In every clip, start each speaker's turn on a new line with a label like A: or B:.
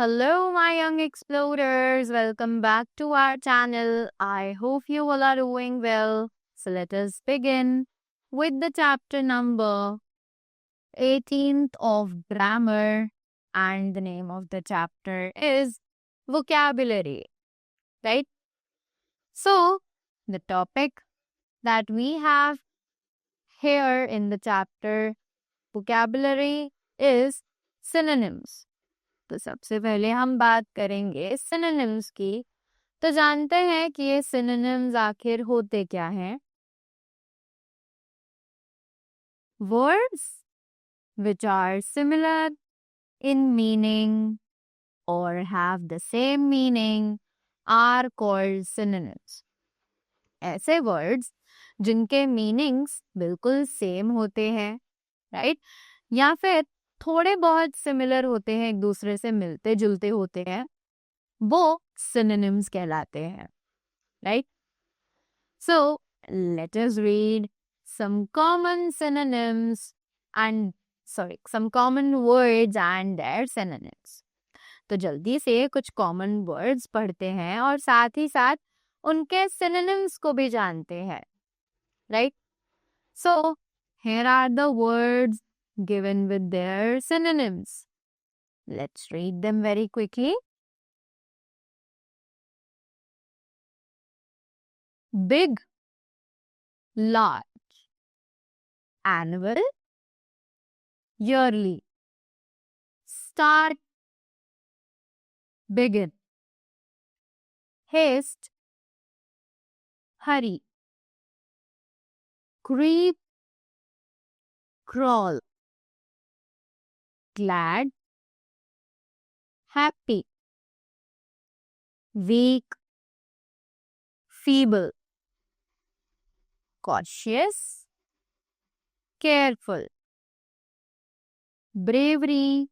A: Hello, my young explorers. Welcome back to our channel. I hope you all are doing well. So, let us begin with the chapter number 18th of grammar. And the name of the chapter is vocabulary, right? So, the topic that we have here in the chapter vocabulary is synonyms. तो सबसे पहले हम बात करेंगे synonyms की। तो जानते हैं कि ये सिनोनिम्स आखिर होते क्या हैं? Words which are similar in meaning or have the same meaning are called synonyms. ऐसे वर्ड्स जिनके मीनिंग्स बिल्कुल सेम होते हैं, राइट? या फिर थोड़े बहुत सिमिलर होते हैं, एक दूसरे से मिलते जुलते होते हैं, वो synonyms कहलाते हैं, right? So, let us read some common synonyms some common words and their synonyms. तो जल्दी से कुछ common words पढ़ते हैं और साथ ही साथ उनके synonyms को भी जानते हैं, right? So, here are the words given with their synonyms. Let's read them very quickly. Big, large, annual, yearly, start, begin, haste, hurry, creep, crawl, glad, happy, weak, feeble, cautious, careful, bravery,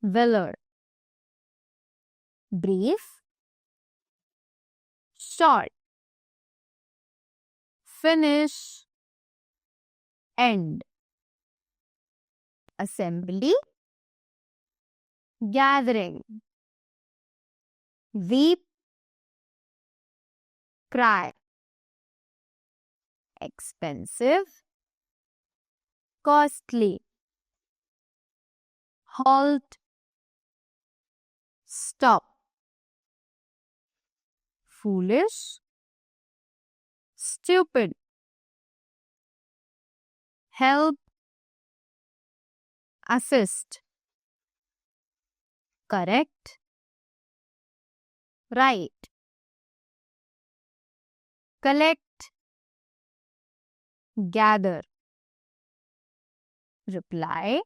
A: valor, brief, short, finish, end, assembly, gathering, weep, cry, expensive, costly, halt, stop, foolish, stupid, help, assist, correct, right, collect, gather, reply,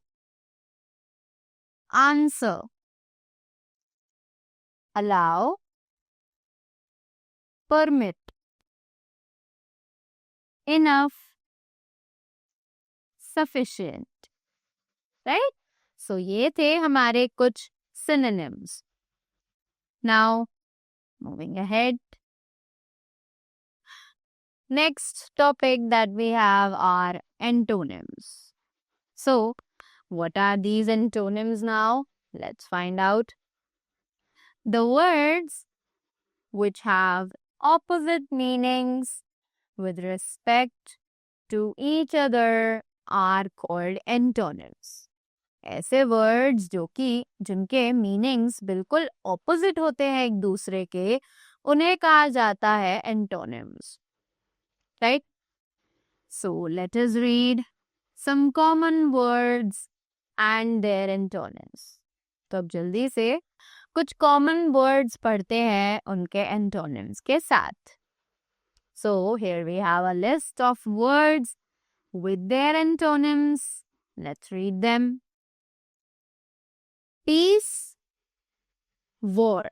A: answer, allow, permit, enough, sufficient, right? So ये थे हमारे कुछ synonyms. Now, moving ahead. Next topic that we have are antonyms. So, what are these antonyms now? Let's find out. The words which have opposite meanings with respect to each other are called antonyms. ऐसे words जो कि जिनके meanings बिल्कुल opposite होते हैं एक दूसरे के, उन्हें कहा जाता है antonyms, right? So let us read some common words and their antonyms. तो अब जल्दी से कुछ कॉमन वर्ड्स पढ़ते हैं उनके एंटोनिम्स के साथ. So here we have a list of words with their antonyms. Let's read them. Peace, war.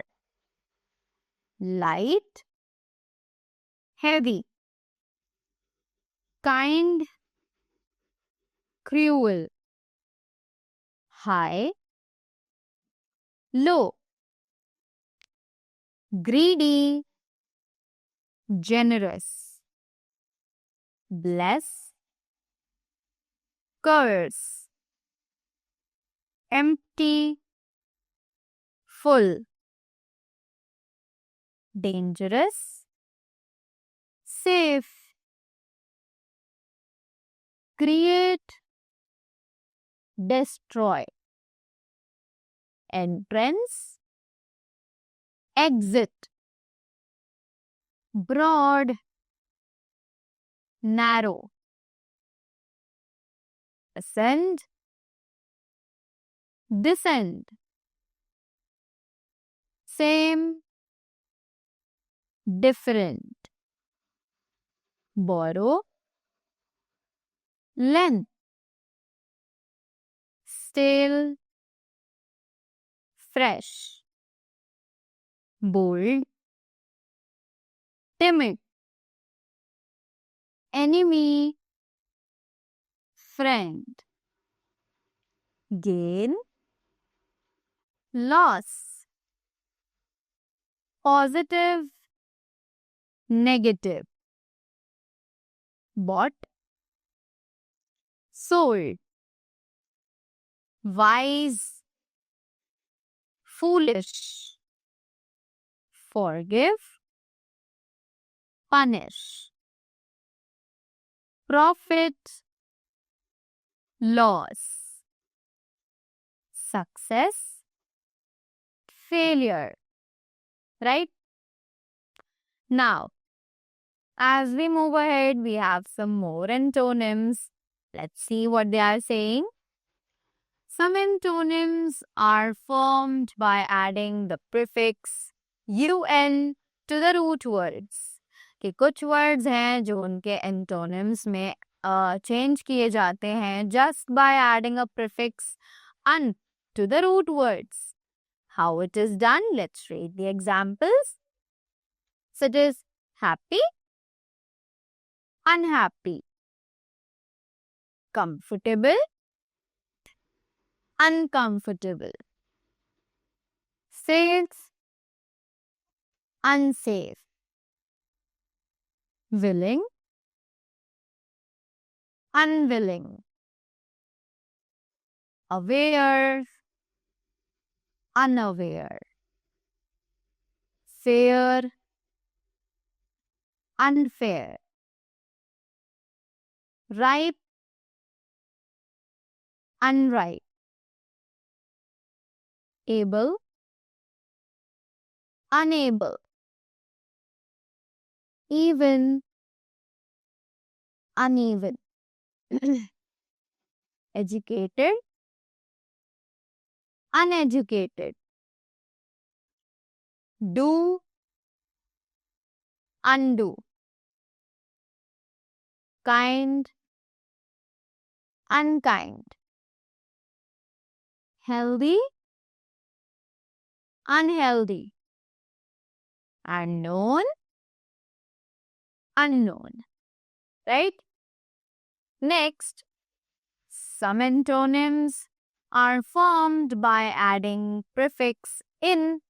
A: Light, heavy. Kind, cruel. High, low. Greedy, generous. Bless, curse. Empty, full, dangerous, safe, create, destroy, entrance, exit, broad, narrow, ascend, descend, same, different, borrow, length, stale, fresh, bold, timid, enemy, friend, gain, loss, positive, negative, bought, sold, wise, foolish, forgive, punish, profit, loss, success, failure. Right? Now, as we move ahead, we have some more antonyms. Let's see what they are saying. Some antonyms are formed by adding the prefix un to the root words. कि कुछ words हैं जो उनके antonyms में change किए जाते हैं just by adding a prefix un to the root words. How it is done? Let's read the examples. Such as happy, unhappy, comfortable, uncomfortable, safe, unsafe, willing, unwilling, aware, unaware, fair, unfair, ripe, unripe, able, unable, even, uneven, educated, uneducated, do, undo, kind, unkind, healthy, unhealthy, unknown, unknown. Right? Next, some antonyms are formed by adding prefix in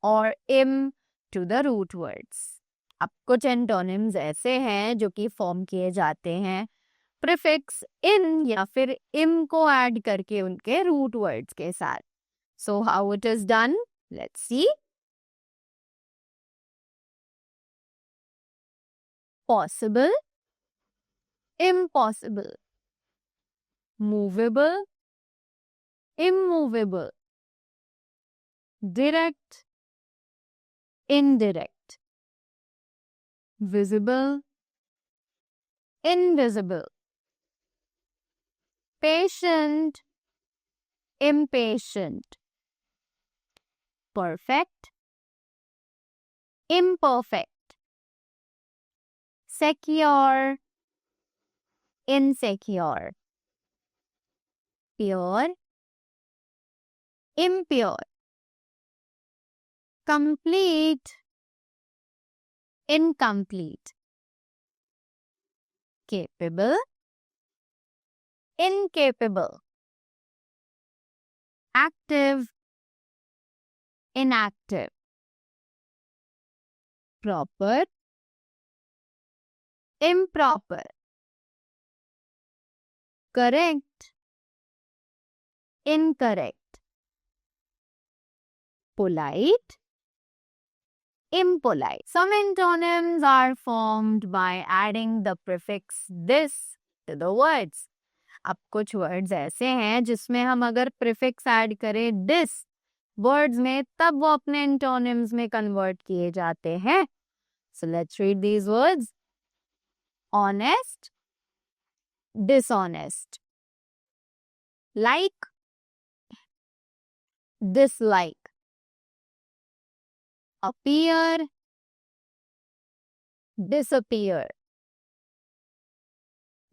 A: or im to the root words. अब कुछ antonyms ऐसे हैं जो कि form किए जाते हैं prefix इन या फिर im को ऐड करके उनके रूट वर्ड्स के साथ. So how it is done? Let's see. Possible, impossible, movable, immovable, direct, indirect, visible, invisible, patient, impatient, perfect, imperfect, secure, insecure, pure, impure, complete, incomplete, capable, incapable, active, inactive, proper, improper, correct, incorrect, polite, impolite. Some antonyms are formed by adding the prefix this to the words. अब कुछ words ऐसे हैं जिसमें हम अगर prefix add करें this words में तब वो अपने एंटोनिम्स में कन्वर्ट किए जाते हैं. So let's read these words. Honest, dishonest. Like, dislike. Appear, disappear.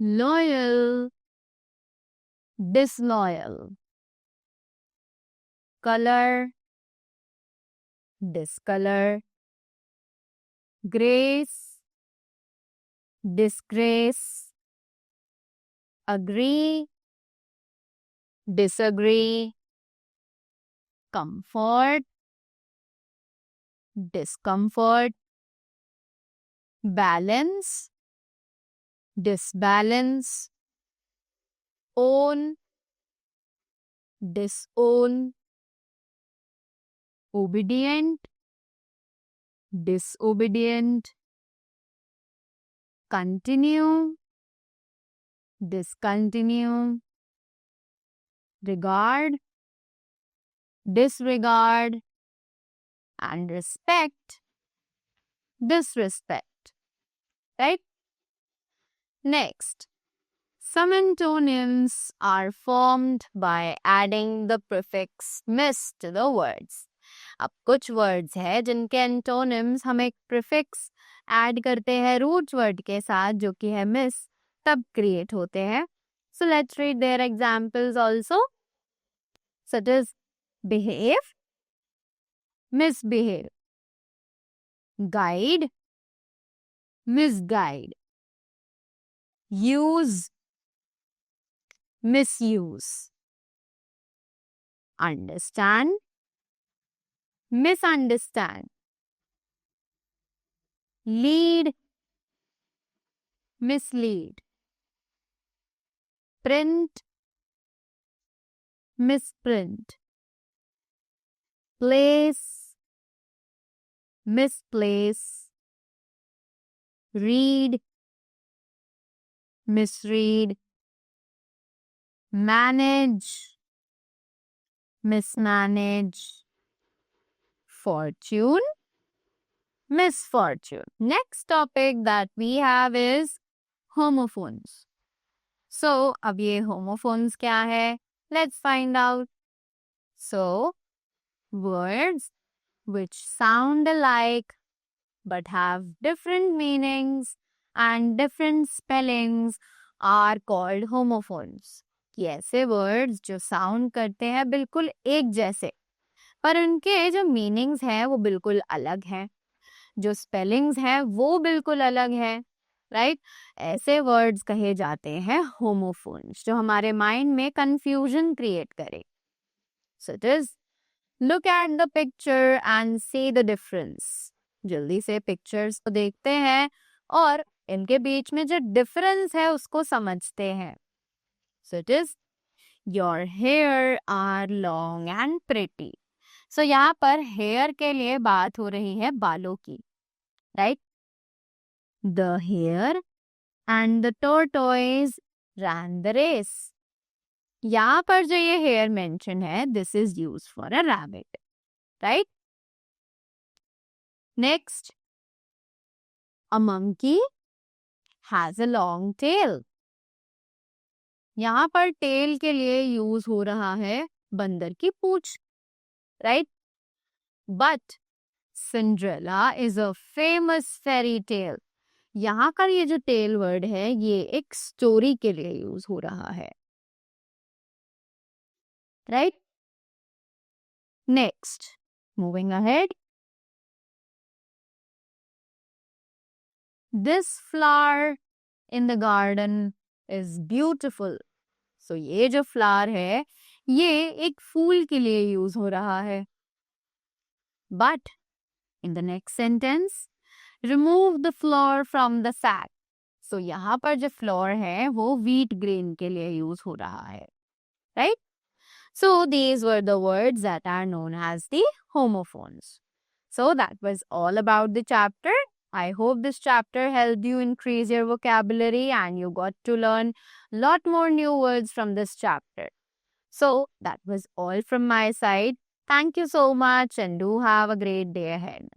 A: Loyal, disloyal. Color, discolor. Grace, disgrace. Agree, disagree. Comfort, discomfort. Balance, disbalance. Own, disown. Obedient, disobedient. Continue, discontinue. Regard, disregard. And respect, disrespect. Right? Next, some antonyms are formed by adding the prefix miss to the words. अब कुछ words है जिनके antonyms हम एक prefix add करते हैं root word के साथ जो कि है मिस, तब क्रिएट होते हैं. So let's read their examples also. Such is behave, misbehave. Guide, misguide. Use, misuse. Understand, misunderstand. Lead, mislead. Print, misprint. Place, misplace. Read, misread. Manage, mismanage. Fortune, misfortune. Next topic that we have is homophones. So, अब ये homophones क्या है? Let's find out. So, words which sound alike but have different meanings and different spellings are called homophones. कि ऐसे words जो sound करते हैं बिल्कुल एक जैसे पर उनके जो meanings हैं वो बिल्कुल अलग हैं, जो spellings हैं वो बिल्कुल अलग हैं, right? ऐसे words कहे जाते हैं homophones जो हमारे mind में confusion create करे. So it is, look at the picture and see the difference. जल्दी से pictures को देखते हैं और इनके बीच में जो difference है उसको समझते हैं. So it is, your hair are long and pretty. So यहाँ पर hair के लिए बात हो रही है बालों की, right? The hare and the tortoise ran the race. यहाँ पर जो ये hair mention है, this is used for a rabbit, right? Next, a monkey has a long tail. यहाँ पर tail के लिए यूज हो रहा है बंदर की पूंछ, right? But Cinderella is a famous fairy tale. यहाँ का ये जो tail word है ये एक story के लिए यूज हो रहा है, right? Next, moving ahead. This flower in the garden is beautiful. So ये जो flower है ये एक फूल के लिए यूज हो रहा है. But in the next sentence, remove the flour from the sack. So यहाँ पर जो flour है वो wheat grain के लिए यूज हो रहा है, right? So these were the words that are known as the homophones. So that was all about the chapter. I hope this chapter helped you increase your vocabulary and you got to learn a lot more new words from this chapter. So that was all from my side. Thank you so much and do have a great day ahead.